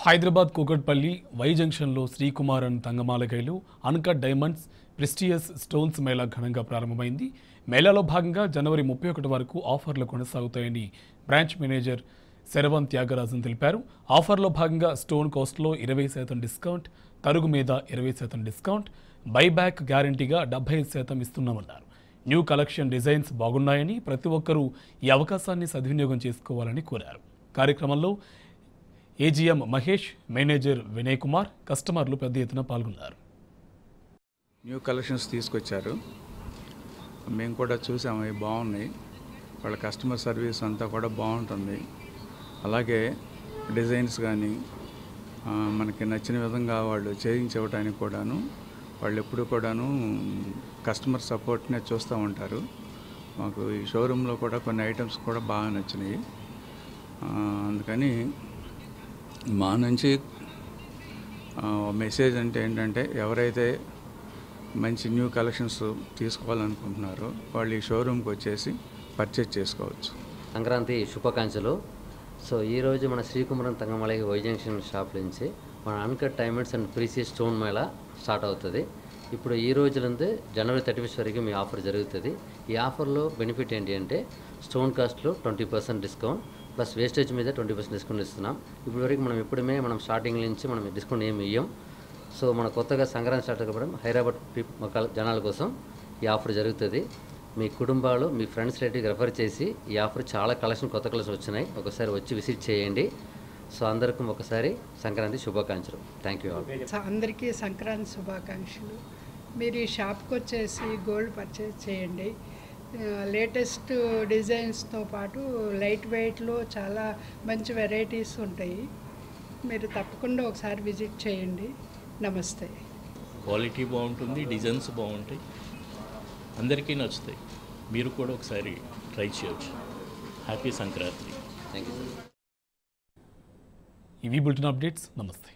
Hyderabad Kukatpally why జంక్షన్లో శ్రీకుమారన్ తంగమాలగైలు uncut diamonds ప్రెస్టియస్ stones Mela ఘనంగా ప్రారంభమైంది. మేళాలో భాగంగా జనవరి 31 వరకు ఆఫర్లు కొనసాగుతాయని బ్రాంచ్ మేనేజర్ శరవణ్ త్యాగరాజన్ తెలిపారు. ఆఫర్లో భాగంగా స్టోన్ కాస్ట్లో 20% డిస్కౌంట్, తరుగు మీద 20% డిస్కౌంట్, బైబ్యాక్ గ్యారంటీగా 75% ఇస్తున్నామన్నారు. న్యూ కలెక్షన్ డిజైన్స్ బాగున్నాయని ప్రతి ఒక్కరూ ఈ అవకాశాన్ని సద్వినియోగం చేసుకోవాలని కోరారు. కార్యక్రమంలో ఏజీఎం మహేష్, మేనేజర్ వినయ్ కుమార్, కస్టమర్లు పెద్ద ఎత్తున పాల్గొన్నారు. న్యూ కలెక్షన్స్ తీసుకొచ్చారు, మేము కూడా చూసాము, అవి బాగున్నాయి. వాళ్ళ కస్టమర్ సర్వీస్ అంతా కూడా బాగుంటుంది. అలాగే డిజైన్స్ కానీ మనకి నచ్చిన విధంగా వాళ్ళు చేయించవడానికి కూడాను వాళ్ళు ఎప్పుడు కూడాను కస్టమర్ సపోర్ట్నే చూస్తూ ఉంటారు. మాకు ఈ షోరూంలో కూడా కొన్ని ఐటమ్స్ కూడా బాగా నచ్చినాయి. అందుకని మా నుంచి మెసేజ్ అంటే ఏంటంటే, ఎవరైతే మంచి న్యూ కలెక్షన్స్ తీసుకోవాలనుకుంటున్నారో వాళ్ళు ఈ షోరూమ్కి వచ్చేసి పర్చేజ్ చేసుకోవచ్చు. సంక్రాంతి శుభాకాంక్షలు. సో ఈరోజు మన శ్రీకుమారన్ తంగమాలై వై జంక్షన్ షాప్ నుంచి మన uncut diamonds and precious stone Mela start అవుతుంది. ఇప్పుడు ఈ రోజు నుండి జనవరి 31 వరకు మీ ఆఫర్ జరుగుతుంది. ఈ ఆఫర్లో బెనిఫిట్ ఏంటి అంటే, స్టోన్ కాస్ట్లో 20% డిస్కౌంట్ ప్లస్ వేస్టేజ్ మీద 20% డిస్కౌంట్ ఇస్తున్నాం. ఇప్పటివరకు మనం స్టార్టింగ్ నుంచి మనం డిస్కౌంట్ ఏమి ఇవ్వం. సో మన కొత్తగా సంక్రాంతి స్టార్ట్ అవ్వడం హైదరాబాద్ జనాల కోసం ఈ ఆఫర్ జరుగుతుంది. మీ కుటుంబాలు, మీ ఫ్రెండ్స్ రిలేటివ్కి రెఫర్ చేసి ఈ ఆఫర్ చాలా కొత్త కలెక్షన్ వచ్చినాయి, ఒకసారి వచ్చి విజిట్ చేయండి. సో అందరికీ ఒకసారి సంక్రాంతి శుభాకాంక్షలు. Thank you all. అందరికీ సంక్రాంతి శుభాకాంక్షలు. మీరు ఈ షాప్కి వచ్చేసి గోల్డ్ పర్చేజ్ చేయండి. లేటెస్ట్ డిజైన్స్తో పాటు లైట్ వెయిట్లో చాలా మంచి వెరైటీస్ ఉంటాయి. మీరు తప్పకుండా ఒకసారి విజిట్ చేయండి. నమస్తే. క్వాలిటీ బాగుంటుంది, డిజైన్స్ బాగుంటాయి, అందరికీ నచ్చుతాయి. మీరు కూడా ఒకసారి ట్రై చేయొచ్చు. హ్యాపీ సంక్రాంతి. Thank you. ఇవి బులెటిన్ అప్డేట్స్. నమస్తే.